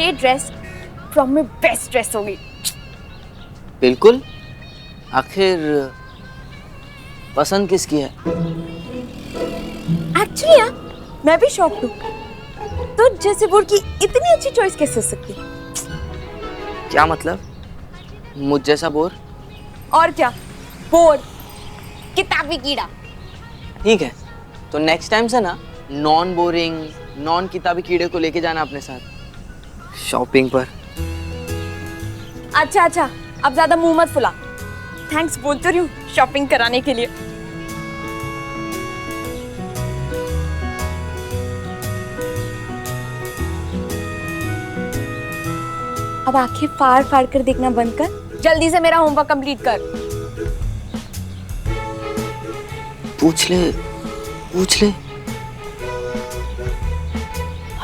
ये dress prom में best dress होगी। बिल्कुल। आखिर पसंद किसकी है? एक्चुअली यार मैं भी शॉक्ड हूँ, तो जैसे बोर की इतनी अच्छी चॉइस कैसे हो सकती? क्या मतलब? मुझ जैसा बोर? और क्या, बोर, किताबी कीड़ा। ठीक है, तो नेक्स्ट टाइम से ना नॉन बोरिंग, नॉन किताबी कीड़े को लेके जाना अपने साथ शॉपिंग पर। अच्छा अच्छा, अब ज्यादा मुंह मत फुला। थैंक्स बोलते रही हूँ शॉपिंग कराने के लिए। अब आंखें फाड़ फाड़ कर देखना बंद कर, जल्दी से मेरा होमवर्क कंप्लीट कर। पूछ ले, पूछ ले,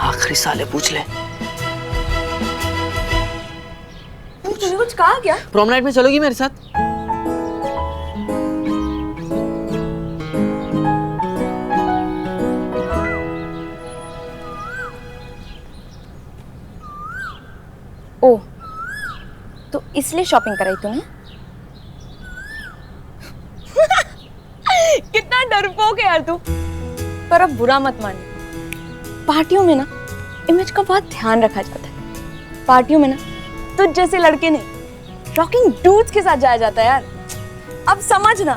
आखिरी साले पूछ ले। तूने कुछ कहा क्या? प्रॉम नाइट में चलोगी मेरे साथ? ओह, तो इसलिए शॉपिंग कराई तूने? कितना डरपोक है यार तू। पर अब बुरा मत मान, पार्टियों में ना इमेज का बहुत ध्यान रखा जाता है। पार्टियों में ना तुझ जैसे लड़के नहीं, रॉकिंग डूड्स के साथ जाया जाता है यार। अब समझ ना।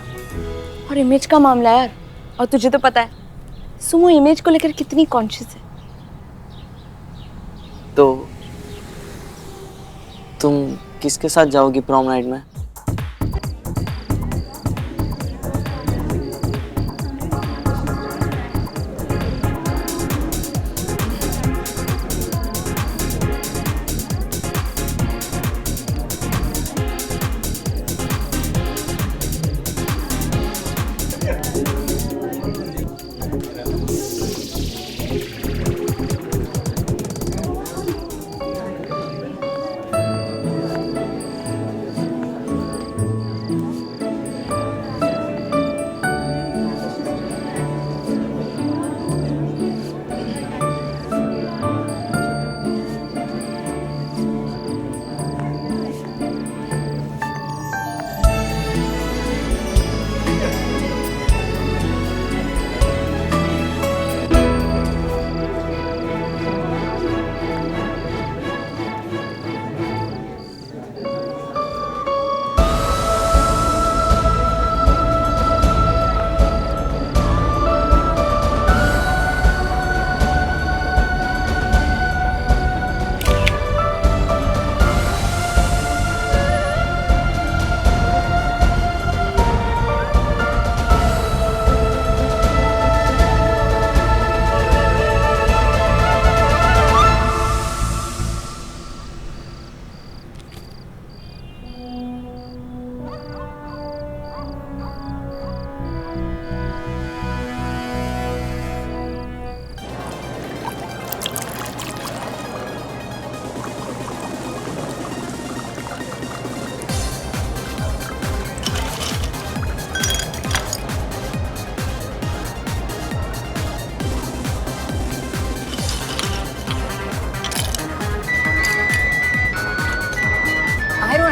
और इमेज का मामला है यार, और तुझे तो पता है सुमो इमेज को लेकर कितनी कॉन्शियस है। तो तुम किसके साथ जाओगी प्रॉम नाइट में?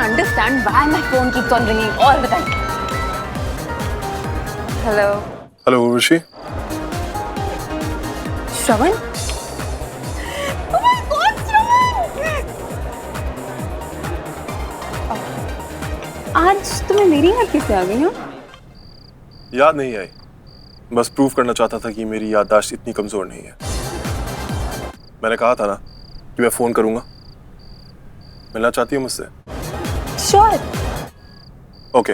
Understand why my phone keeps on ringing all the time. Hello. Hello, Urvashi. Shravan? Oh my God, Shravan! आज तुम्हें मेरी याद कैसे आ गई? याद नहीं आई, बस प्रूव करना चाहता था कि मेरी याददाश्त इतनी कमजोर नहीं है। मैंने कहा था ना कि मैं फोन करूंगा। मिलना चाहती हूँ मुझसे? Sure. ओके,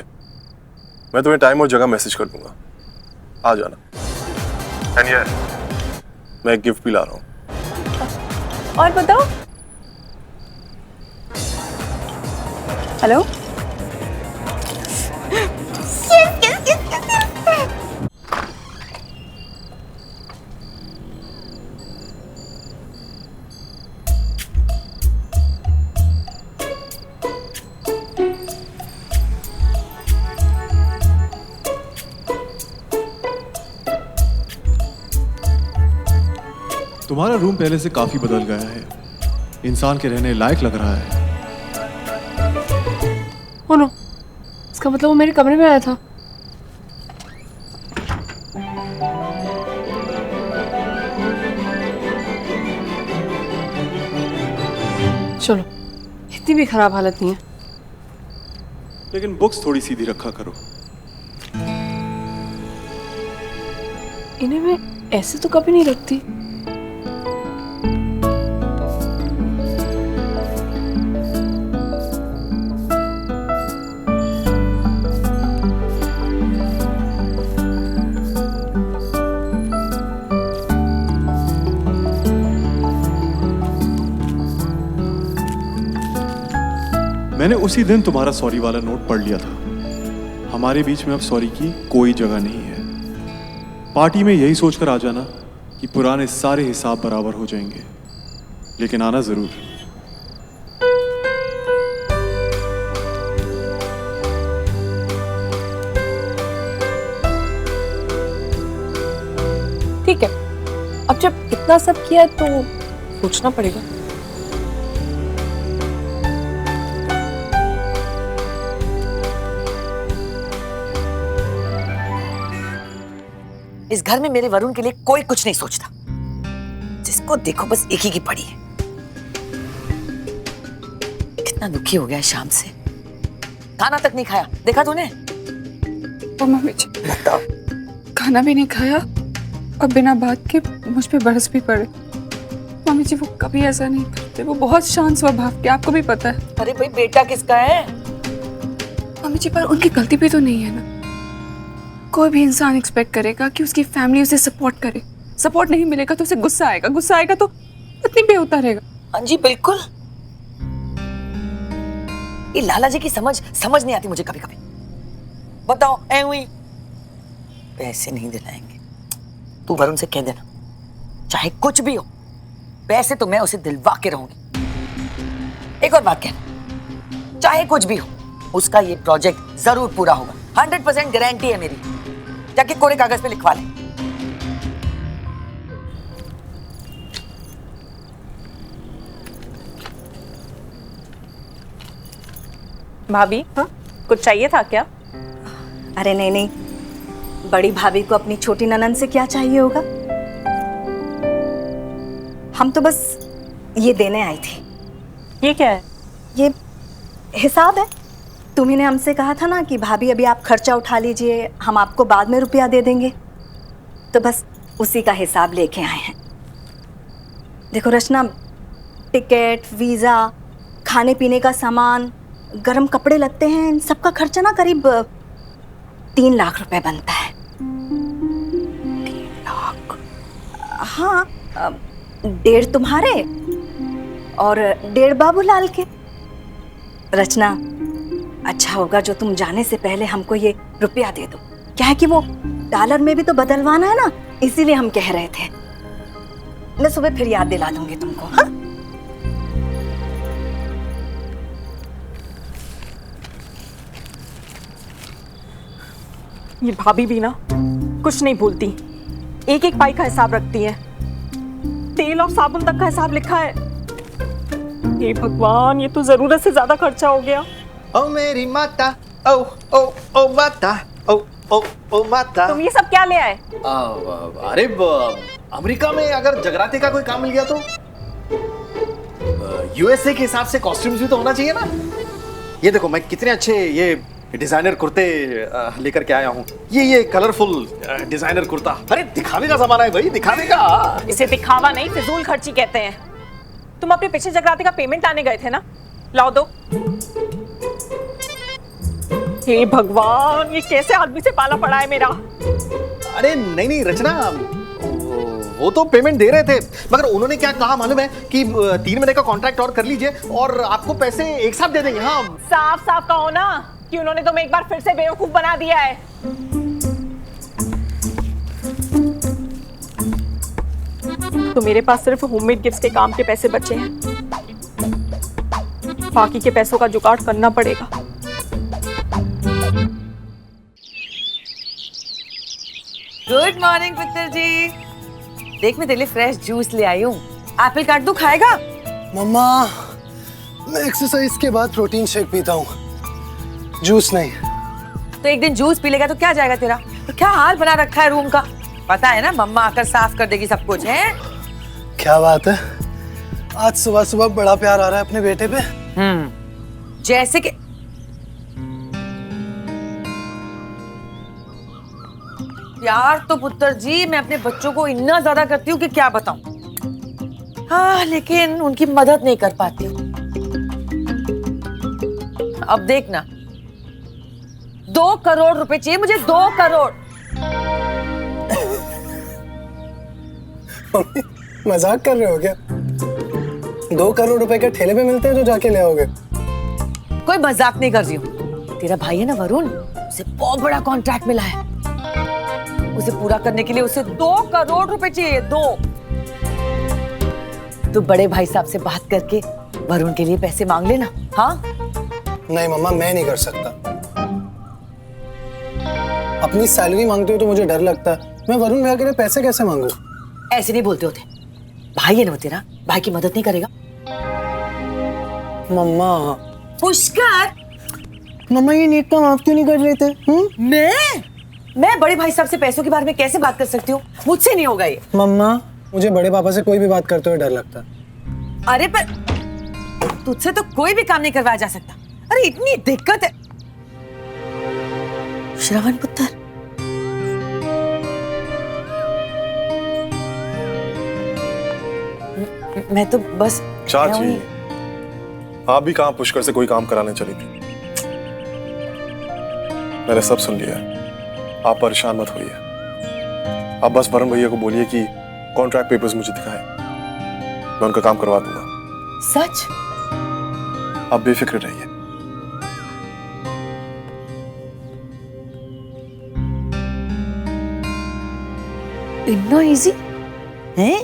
मैं तुम्हें टाइम और जगह मैसेज कर दूंगा, आ जाना। एंड ये मैं एक गिफ्ट भी ला रहा हूँ। और बताओ। हेलो। तुम्हारा रूम पहले से काफी बदल गया है। इंसान के रहने लायक लग रहा है। ओ नो, इसका मतलब वो मेरे कमरे में आया था। चलो, इतनी भी खराब हालत नहीं है। लेकिन बुक्स थोड़ी सीधी रखा करो। इन्हें मैं ऐसे तो कभी नहीं रखती। मैंने उसी दिन तुम्हारा सॉरी वाला नोट पढ़ लिया था। हमारे बीच में अब सॉरी की कोई जगह नहीं है। पार्टी में यही सोचकर आ जाना कि पुराने सारे हिसाब बराबर हो जाएंगे, लेकिन आना जरूर। ठीक है, अब जब इतना सब किया है तो सोचना पड़ेगा। इस घर में मेरे वरुण के लिए कोई कुछ नहीं सोचता। जिसको देखो बस एक ही की पड़ी है। कितना दुखी हो गया है शाम से, खाना तक नहीं खाया। देखा तूने? मम्मी जी, खाना भी नहीं खाया और बिना बात के मुझ पे बरस भी पड़े। मम्मी जी वो कभी ऐसा नहीं करते, वो बहुत शांत स्वभाव के, आपको भी पता है। अरे भाई बेटा किसका है? मम्मी जी पर उनकी गलती भी तो नहीं है ना। कोई भी इंसान एक्सपेक्ट करेगा कि उसकी फैमिली उसे सपोर्ट करे। सपोर्ट नहीं मिलेगा तो उसे गुस्सा आएगा, गुस्सा आएगा तो इतनी पे उतारेगा। हाँ जी बिल्कुल। ये लाला जी की समझ नहीं आती मुझे कभी कभी। बताओ ऐ हुई पैसे नहीं दिलाएंगे, तू वरुण से कह देना चाहे कुछ भी हो, पैसे तो मैं उसे दिलवा के रहूंगी। एक और बात कहना, चाहे कुछ भी हो उसका ये प्रोजेक्ट जरूर पूरा होगा। 100% गारंटी है मेरी। जाके कोरे कागज पे लिखवा ले। भाभी, हाँ कुछ चाहिए था क्या? अरे नहीं नहीं, बड़ी भाभी को अपनी छोटी ननंद से क्या चाहिए होगा। हम तो बस ये देने आई थी। ये क्या है? ये हिसाब है। तुम्ही ने हमसे कहा था ना कि भाभी अभी आप खर्चा उठा लीजिए, हम आपको बाद में रुपया दे देंगे, तो बस उसी का हिसाब लेके आए हैं। देखो रचना, टिकट, वीज़ा, खाने पीने का सामान, गरम कपड़े लगते हैं, इन सबका खर्चा ना करीब 3 लाख रुपए बनता है। 3 लाख? हाँ, 1.5 तुम्हारे और 1.5 बाबूलाल के। रचना, अच्छा होगा जो तुम जाने से पहले हमको ये रुपया दे दो। क्या है कि वो डॉलर में भी तो बदलवाना है ना, इसीलिए हम कह रहे थे। मैं सुबह फिर याद दिला दूंगी तुमको। हाँ? ये भाभी भी ना कुछ नहीं भूलती, एक एक पाई का हिसाब रखती है। तेल और साबुन तक का हिसाब लिखा है। हे भगवान, ये तो जरूरत से ज्यादा खर्चा हो गया। ओ मेरी माता, ओ ओ ओ माता, ओ ओ ओ माता। तुम ये सब क्या ले आए? अरे अमेरिका में अगर जगराते का कोई काम मिल गया तो यूएसए के हिसाब से कॉस्ट्यूम्स भी तो होना चाहिए ना। ये देखो मैं कितने अच्छे ये डिजाइनर कुर्ते लेकर के आया हूँ। ये कलरफुल डिजाइनर कुर्ता। अरे दिखाने का जमाना है भाई, दिखाने का। इसे दिखावा नहीं, फिजूल खर्ची कहते हैं। तुम अपने पिछले जगराते का पेमेंट लाने गए थे ना, लाओ दो। हे भगवान, ये कैसे आदमी से पाला पड़ा है मेरा। अरे नहीं नहीं रचना, वो तो पेमेंट दे रहे थे, मगर उन्होंने क्या कहा मालूम है कि 3 महीने का कॉन्ट्रैक्ट और कर लीजिए और आपको पैसे एक साथ दे देंगे। हाँ, साफ साफ कहो ना कि उन्होंने तुम्हें एक बार फिर से बेवकूफ बना दिया है। तो मेरे पास सिर्फ होममेड गिफ्ट्स के काम के पैसे बचे हैं, बाकी के पैसों का जुगाड़ करना पड़ेगा। गुड मॉर्निंग पुत्र जी। देख मैं तेरे लिए फ्रेश जूस ले आई हूँ। एप्पल काट दूं, खाएगा? मम्मा, मैं एक्सरसाइज के बाद प्रोटीन शेक पीता हूँ, जूस नहीं। तो एक दिन जूस पी लेगा तो क्या जाएगा तेरा? तो क्या हाल बना रखा है रूम का, पता है ना? मम्मा आकर साफ कर देगी सब कुछ है। क्या बात है, आज सुबह सुबह बड़ा प्यार आ रहा है अपने बेटे पे। जैसे कि प्यार तो पुत्र जी मैं अपने बच्चों को इतना ज्यादा करती हूँ कि क्या बताऊं। हाँ, लेकिन उनकी मदद नहीं कर पाती हूँ। अब देखना, 2 करोड़ रुपए चाहिए मुझे, 2 करोड़। मम्मी, मजाक कर रहे हो क्या? 2 करोड़ रुपए के ठेले पे मिलते हैं जो जाके ले आओगे? कोई मजाक नहीं कर रही हूँ। तेरा भाई है ना वरुण, उसे बहुत बड़ा कॉन्ट्रैक्ट मिला है। उसे पूरा करने के लिए उसे 2 करोड़ रुपए चाहिए, 2। तो बड़े भाई साहब से बात करके वरुण के लिए पैसे मांग लेना। हाँ? नहीं मम्मा, मैं नहीं कर सकता। अपनी सैलरी मांगते हो तो मुझे डर लगता है। मैं वरुण भैया के लिए पैसे कैसे मांगू? ऐसे नहीं बोलते होते। भाई है ना वो तेरा, भाई की मदद नहीं करेगा? मम्मा। पुष्कर, मम्मा ये नीट काम आप क्यों नहीं कर लेते? मैं बड़े भाई साहब से पैसों के बारे में कैसे बात कर सकती हूँ? मुझसे नहीं होगा ये। मम्मा, मुझे बड़े पापा से कोई भी बात करते हुए डर लगता है। अरे पर तुझसे तो कोई भी काम नहीं करवाया जा सकता। अरे इतनी दिक्कत है। श्रवण पुत्र, मैं तो बस चाची, आप भी कहाँ पुष्कर से कोई काम कराने चली थी? मैंने सब सुन लिया। आप परेशान मत होइए। आप बस वरुण भैया को बोलिए कि कॉन्ट्रैक्ट पेपर्स मुझे दिखाएं, मैं उनका काम करवा दूंगा। सच? आप बेफिक्र रहिए। इतना इजी है?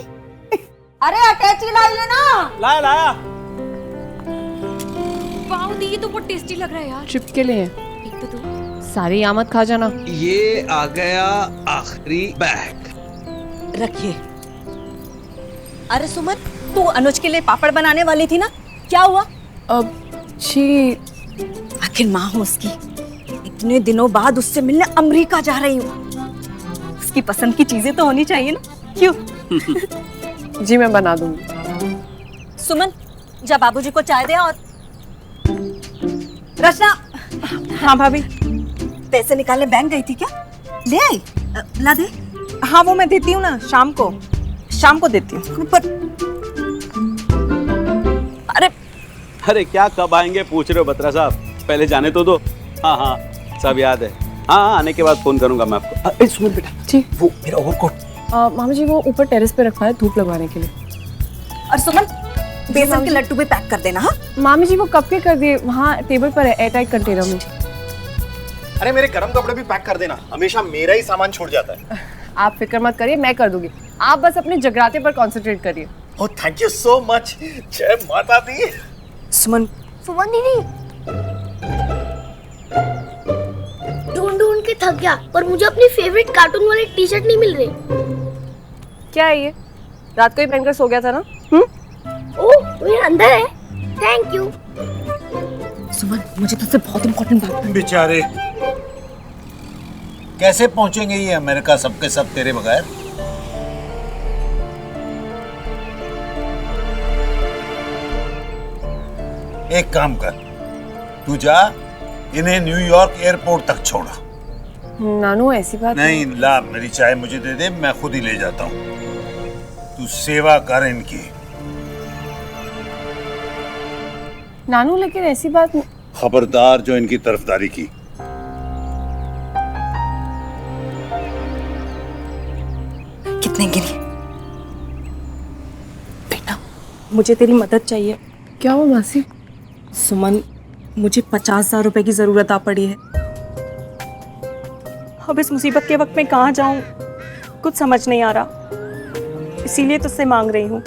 अरे अटैची लाइए ना। लाया लाया। वाओ दी, ये तो बहुत टेस्टी लग रहा है यार। चिपके लिए एक तो दो। सारी आमद खा जाना। ये आ गया आखिरी बैग। रखिए। अरे सुमन, तू अनुज के लिए पापड़ बनाने वाली थी ना, क्या हुआ? अब जी, आखिर माँ हूँ उसकी, इतने दिनों बाद उससे मिलने अमेरिका जा रही हूँ। उसकी पसंद की चीजें तो होनी चाहिए ना, क्यों? जी मैं बना दूंगी। सुमन, जा बाबूजी को चाय दे। और रचना। हाँ भाभी। पैसे निकालने बैंक गई थी क्या? ले आई? ला दे। हाँ वो मैं देती हूँ ना, शाम को देती हूँ। पर अरे अरे क्या कब आएंगे पूछ रहे हो बत्रा साहब? पहले जाने तो दो। हाँ हाँ सब याद है। हाँ आने के बाद फोन करूंगा मैं आपको। अरे सुमन बेटा, जी वो मेरा ओवरकोट। मामा जी वो ऊपर टेरेस पे रखा है धूप लगवाने के लिए। और सुमन, बेसन के लड्डू भी पैक कर देना। हाँ मामी जी वो कब के कर दिए, वहाँ टेबल पर है एयरटाइट कंटेनर में। अरे मेरे गर्म कपड़े भी पैक कर देना, हमेशा मेरा ही सामान छूट जाता है। आप फिक्र मत करिए, मैं कर दूंगी। आप बस अपने जगराते पर कंसंट्रेट करिए। Oh thank you so much. जय माता दी। सुमन। सुमन दीदी, ढूंढ के थक गया और मुझे अपनी फेवरेट कार्टून वाली टी शर्ट नहीं मिल रही। क्या है ये? रात को ही पहनकर सो गया था ना? ओह ये अंदर है। Thank you. सुमन, मुझे तुझसे बहुत इंपॉर्टेंट बात करनी। बेचारे कैसे पहुंचेंगे ये अमेरिका सबके सब तेरे बगैर? एक काम कर, तू जा इन्हें न्यूयॉर्क एयरपोर्ट तक छोड़ा। नानू ऐसी बात नहीं ला, मेरी चाय मुझे दे दे, मैं खुद ही ले जाता हूँ। तू सेवा कर इनकी। नानू लेकिन ऐसी बात नहीं। खबरदार जो इनकी तरफदारी की। कितने गिरी? बेटा मुझे तेरी मदद चाहिए। क्या हुआ मासी? सुमन, मुझे 50,000 रुपए की जरूरत आ पड़ी है। अब इस मुसीबत के वक्त में कहाँ जाऊं, कुछ समझ नहीं आ रहा, इसीलिए तुझसे मांग रही हूँ।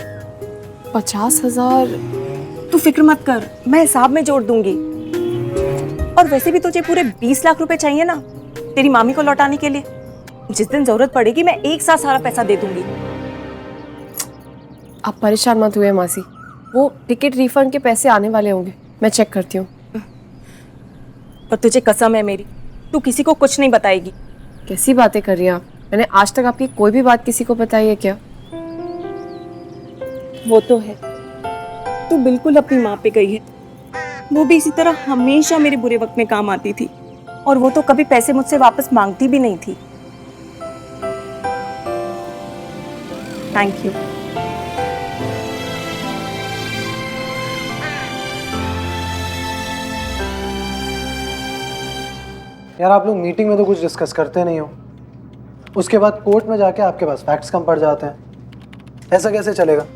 50,000? तू फिक्र मत कर, मैं हिसाब में जोड़ दूंगी। और वैसे भी तुझे पूरे 20 लाख रुपए चाहिए ना तेरी मामी को लौटाने के लिए। जिस दिन जरूरत पड़ेगी मैं एक साथ सारा पैसा दे दूंगी। आप परेशान मत हुए मासी, वो टिकट रिफंड के पैसे आने वाले होंगे, मैं चेक करती हूँ। पर तुझे कसम है मेरी, तू किसी को कुछ नहीं बताएगी। कैसी बातें कर रही हैं आप? मैंने आज तक आपकी कोई भी बात किसी को बताई है क्या? वो तो है, तू बिल्कुल अपनी माँ पे गई है। वो भी इसी तरह हमेशा मेरे बुरे वक्त में काम आती थी, और वो तो कभी पैसे मुझसे वापस मांगती भी नहीं थी। Thank you. यार आप लोग मीटिंग में तो कुछ डिस्कस करते नहीं हो, उसके बाद कोर्ट में जाके आपके पास फैक्ट्स कम पड़ जाते हैं। ऐसा कैसे चलेगा?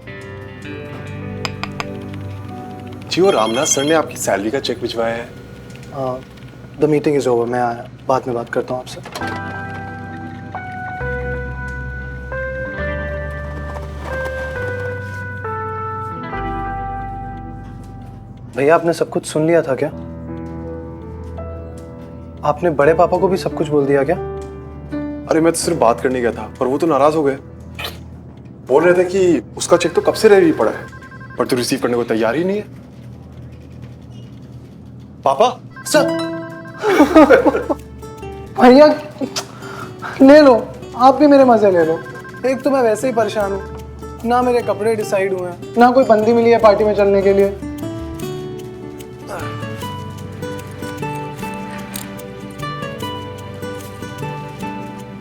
जी, और रामनाथ सर ने आपकी सैलरी का चेक भिजवाया है। द मीटिंग इज ओवर, मैं बाद में बात करता हूँ आपसे। भैया आपने सब कुछ सुन लिया था क्या? आपने बड़े पापा को भी सब कुछ बोल दिया क्या? अरे मैं तो सिर्फ बात करने गया था, पर वो तो नाराज हो गए। बोल रहे थे कि उसका चेक तो कब से रेडी पड़ा है, पर तू रिसीव करने को तैयार ही नहीं है। पापा सर भैया ले लो, आप भी मेरे मजे ले लो। एक तो मैं वैसे ही परेशान हूँ, ना मेरे कपड़े डिसाइड हुए हैं, ना कोई बंदी मिली है पार्टी में चलने के लिए।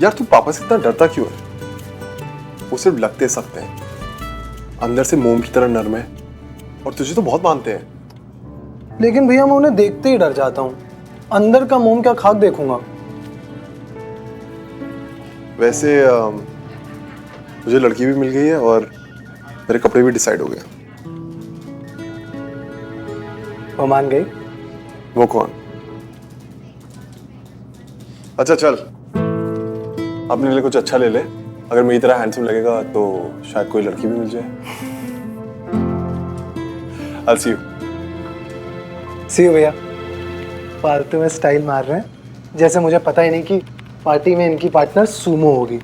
यार तू पापा से इतना डरता क्यों है? वो सिर्फ लगते सकते हैं, अंदर से मोम की तरह नरम है, और तुझे तो बहुत मानते हैं। लेकिन भैया मैं उन्हें देखते ही डर जाता हूँ, अंदर का मोम क्या खाक देखूंगा। वैसे मुझे लड़की भी मिल गई है और मेरे कपड़े भी डिसाइड हो गए। वो मान गई? वो कौन? अच्छा चल, अपने लिए कुछ अच्छा ले ले, अगर मेरी तरह हैंडसम लगेगा तो शायद कोई लड़की भी मिल जाए। I'll see you. See you भैया। फालतू में स्टाइल मार रहे हैं, जैसे मुझे पता ही नहीं कि पार्टी में इनकी पार्टनर सूमो होगी,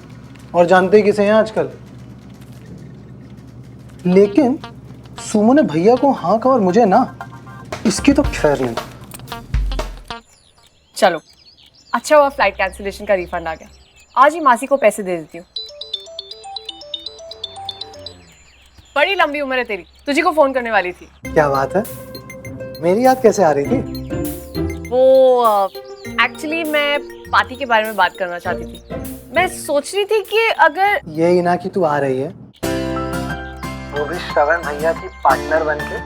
और जानते ही किसे हैं आजकल। लेकिन सूमो ने भैया को हाँ कहा और मुझे ना, इसकी तो खैर नहीं। चलो अच्छा हुआ फ्लाइट कैंसिलेशन का रिफंड आ गया, आज ही मासी को पैसे दे देती हूँ। बड़ी लंबी उम्र है तेरी, तुझी को फोन करने वाली थी। क्या बात है, मेरी याद कैसे आ रही थी? वो एक्चुअली मैं पार्टी के बारे में बात करना चाहती थी। मैं सोच रही थी कि अगर यही ना कि तू आ रही है, वो भी श्रवण भैया की पार्टनर बनके।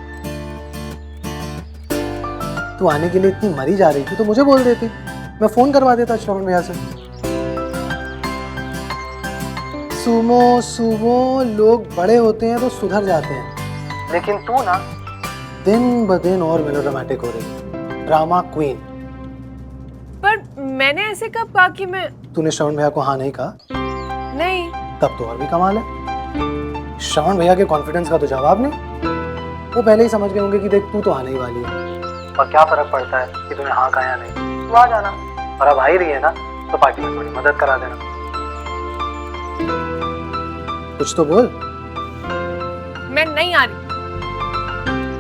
तू आने के लिए इतनी मरी जा रही थी तो मुझे बोल देती, मैं फोन करवा देता श्रवण भैया से। सुमो सुमो, लोग बड़े होते हैं तो सुधर जाते हैं, लेकिन तू ना दिन ब दिन और मेलोड्रामेटिक हो रही, ड्रामा क्वीन। पर मैंने ऐसे कब कहा कि मैं? तूने श्रवण भैया को हाँ नहीं कहा? नहीं। तब तो और भी कमाल है, श्रवण भैया के कॉन्फिडेंस का तो जवाब नहीं। वो पहले ही समझ गए होंगे कि देख तू तो आने ही वाली है, और क्या फर्क पड़ता है कि तूने हाँ कहा या नहीं, तू आ जाना। और अब आ ही रही है ना, तो पार्टी में थोड़ी मदद करा देना। कुछ तो बोल। मैं नहीं आ रही,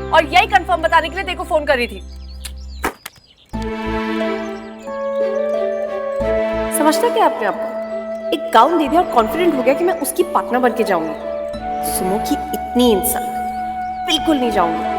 और यही कंफर्म बताने के लिए तेरे को फोन कर रही थी। समझता क्या आपने आपको? एक गाउन दे दिया और कॉन्फिडेंट हो गया कि मैं उसकी पार्टनर बन के जाऊंगी। सुमो की इतनी इंसल्ट बिल्कुल नहीं जाऊंगी।